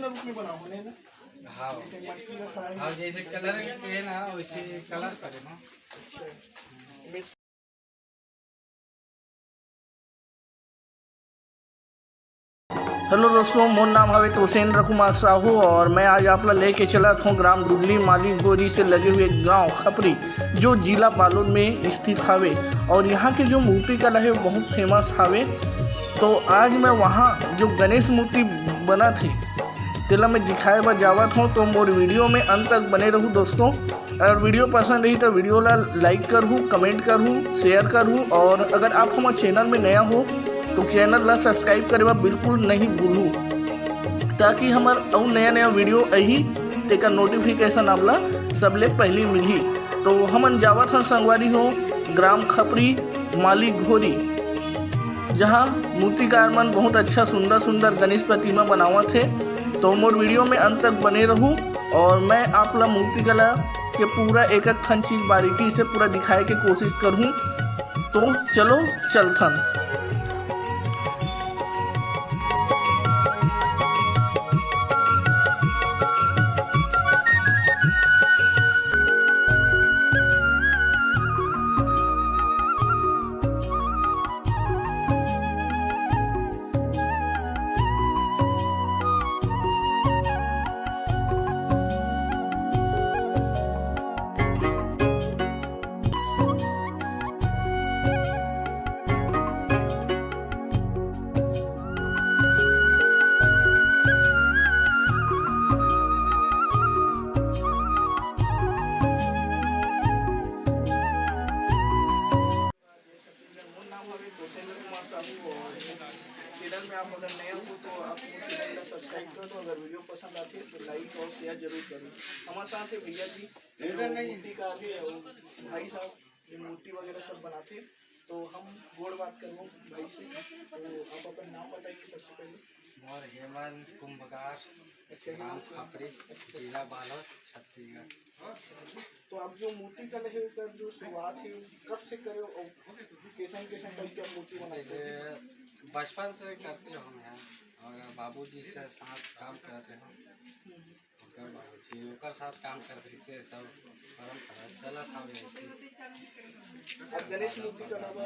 कृष्ण रूप में बना होने ना। हाँ जैसे मटकी रखा है। हाँ, जैसे कलर के ना वैसे कलर करे ना। अच्छा। हेलो दोस्तों, मोर नाम हवे तोसेंद्र कुमार साहू और मैं आज आप ला लेके चला हूँ ग्राम डुडली मालीघोरी से लगे हुए गांव खपरी, जो जिला बालोद में स्थित हवे। और यहाँ के जो मूर्ति कला है वो बहुत फेमस हवे। तो आज मैं वहाँ जो गणेश मूर्ति बना थी तेला मैं दिखाए बर जावत हूँ। तो मोर वीडियो में अंत तक बने रहूँ दोस्तों। अगर वीडियो पसंद रही तो वीडियो ला लाइक करूँ, कमेंट करूँ, शेयर करूँ। और अगर आप हमारे चैनल में नया हो तो चैनल ला सब्सक्राइब करे बिल्कुल नहीं भूलूँ, ताकि हमार और नया नया वीडियो अही तेका नोटिफिकेशन आपला सबले पहले मिली। तो हमन जावत हन संगवारी हो ग्राम खपरी मालीघोरी, जहाँ मूर्तिकार मन बहुत अच्छा सुंदर सुंदर गणेश प्रतिमा बनावत थे। तो मोर वीडियो में अंत तक बने रहूँ और मैं आप ला मूर्ति कला के पूरा एक एक खन चीज बारीकी से पूरा दिखाए के कोशिश करूँ। तो चलो चलथन। चैनल में आप अगर नए हो तो आप चैनल को सब्सक्राइब कर दो। अगर वीडियो पसंद आती है तो लाइक और शेयर जरूर करो। हमारे साथ है भैया जी, मूर्ति का है और भाई साहब ये मूर्ति वगैरह सब बनाते। तो हम गोड़ बात करूँ भाई से। तो आप अपना नाम बताइए सबसे पहले। और हेमंत कुंभकार, ग्राम खपरी, जिला बालोद, छत्तीसगढ़। तो आप जो मूर्ति कला है उसका जो शुरुआत है कब से करे और कैसे कैसे करके आप मूर्ति बनाते हैं? बचपन से करते हो हम यहाँ, और बाबूजी से साथ काम करते हो। बाबूजी ओकर साथ काम करते से सब परंपरा चला था वैसे। अब गणेश मूर्ति का अलावा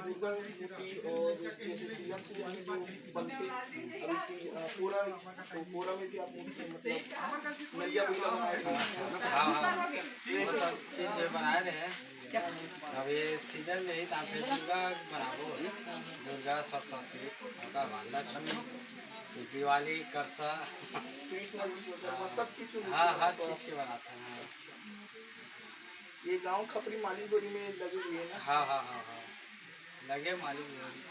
दुर्गा मूर्ति और जैसे सीएम से जो बनते अभी पूरा तो पूरा में भी आप मूर्ति मतलब नैया भी बनाए हैं। हाँ ये सब चीज़ बनाए रहे हैं। अब ये सीजन नहीं था, फिर दुर्गा बनाबो, दुर्गा सरस्वती का लक्ष्मी, दिवाली करसा सब चीज। हाँ हर चीज़ के बनाते हैं। ये गांव खपरी मालीघोरी में लगे हुए हैं ना? हाँ हाँ हाँ हाँ लगे मालीघोरी।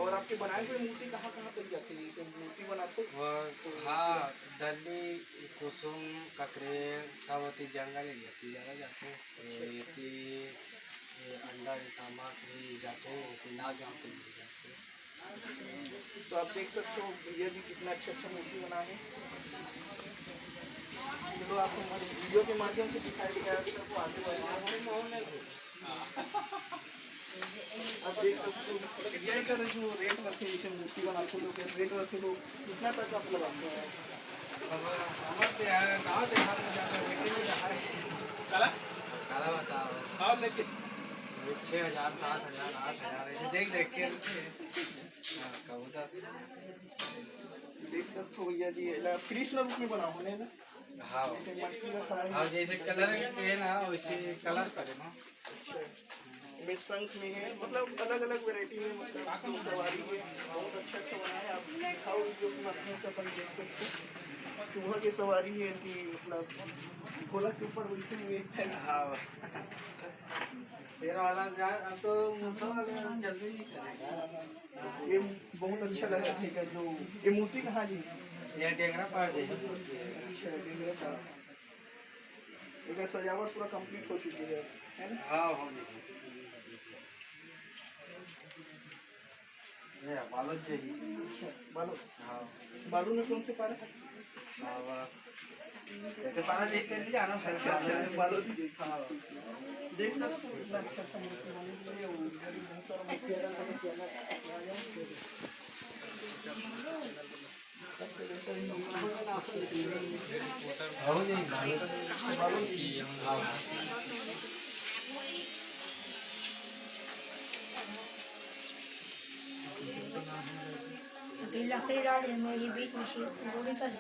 और आपके बनाए हुए मूर्ति कहाँ कहाँ तक जाती है? जैसे मूर्ति बनाते हाँ दल्ली, कुसुम, ककरेल सब होती जंगल ही ज़्यादा जाते। अंडा की सामग्री जाते ना जाते। तो आप देख सकते हो भैया जी कितना अच्छा मूर्ति बना है। तो आपको हमारे वीडियो के माध्यम से दिखाई दिया आपको आगे आप देख सकते हो जो रेट रखे जैसे मूर्ति बनाते लोग रेट रखे लोग कितना तक आप लगाते हैं? हमारे गाँव देहात में जाकर काला बताओ लेकिन 6,000, 7,000, 8,000 ऐसे देख देख के कबूतर से देख सकते हो भैया जी कृष्ण रूप में बना होने ना। हाँ जैसे मटकी रखा है। हाँ जैसे कलर के ना वैसे कलर करे ना। अच्छा शंख में है मतलब अलग अलग वैरायटी में मतलब जो सवारी है बहुत अच्छा अच्छा बना है। आप दिखाओ वीडियो के माध्यम से अपन देख सकते हैं चूहा की सवारी है कि मतलब घोड़ा के ऊपर बैठे हुए हैं। हाँ शेर वाला अब तो जल्दी नहीं करेगा। ये बहुत अच्छा लगा। ठीक है जो ये मूर्ति कहाँ जी? ये टेंगरा पड़ गई। अच्छा टेंगरा का इधर सजावट पूरा कंप्लीट हो चुकी है ना? हाँ हो गई। ये बालोद चाहिए। बालोद। हाँ बालोद में कौन से पारा है? तो पारा देख कर लिया ना फिर बालोद ही देखा। देख सकते हो कितना अच्छा अच्छा मूर्ति बनी है और बहुत सारा मूर्ति सबसे बेहतर हो जाएगी हाँ लकड़ी डाली मेरी बीच में गोली कर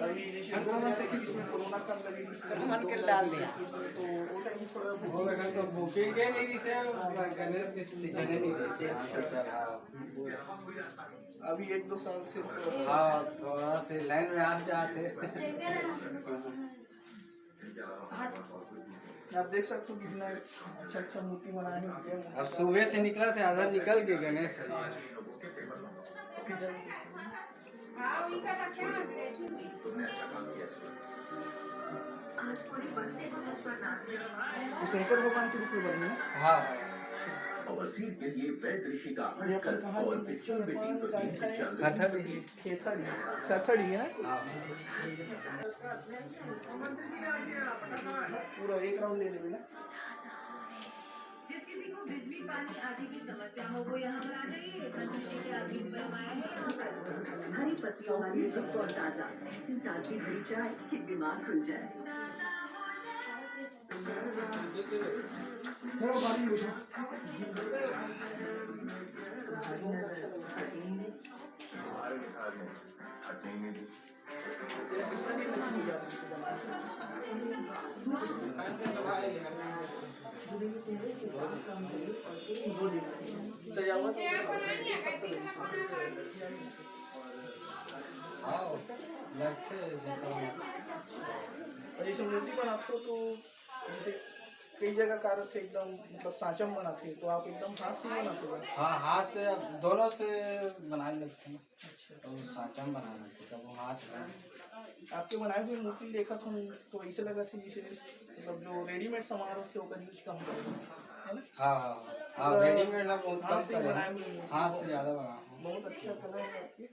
अभी जैसे इसमें कोरोना कब लगी मन के डाल दिया इसमें तो वो टाइम थोड़ा वो बेटा तो बुकिंग है नहीं से गणेश के सीजन ही नहीं रहते अभी 1-2 साल से थोड़ा हाँ थोड़ा से लाइन में आ जाते आप देख सकते हो कितना अच्छा मूर्ति बनाए हैं। अब सुबह से निकला थे आधा निकल गए गणेश शंकर भगवान की रूप में बनी है। हाँ बवासीर के लिए वैद ऋषि का ये अपन कहाँ और से पिक्चर मीटिंग को खथड़ी खेथड़ी है ना। हाँ पूरा एक राउंड ले लेंगे ना। जिस किसी को बिजली पानी आदि की समस्या हो वो यहाँ पर आ जाइए। संस्कृति के आदि बनवाया है यहाँ पर। हरी पत्तियों वाली सुख और ताजा ताजी हरी चाय कि दिमाग खुल जाए। थोड़ा बारी हो सजावट लगते जैसे मूर्ति बनाते हो तो जैसे कई जगह कारक थे एकदम मतलब सांचा में बनाते तो आप एकदम हाथ से बनाते हो। हाँ हाथ से अब दोनों से बनाने लगते हैं अच्छा तो साचा में बना लेते तब वो हाथ में आपके बनाए हुए मूर्ति देखा था तो ऐसे लगा था जैसे मतलब जो रेडीमेड सामान होते हैं यूज कम है ना। हाँ हाँ हाँ रेडीमेड ना बहुत हाथ कम से करें बनाए हुए हाथ से ज़्यादा बना बहुत अच्छा कलर है आपके।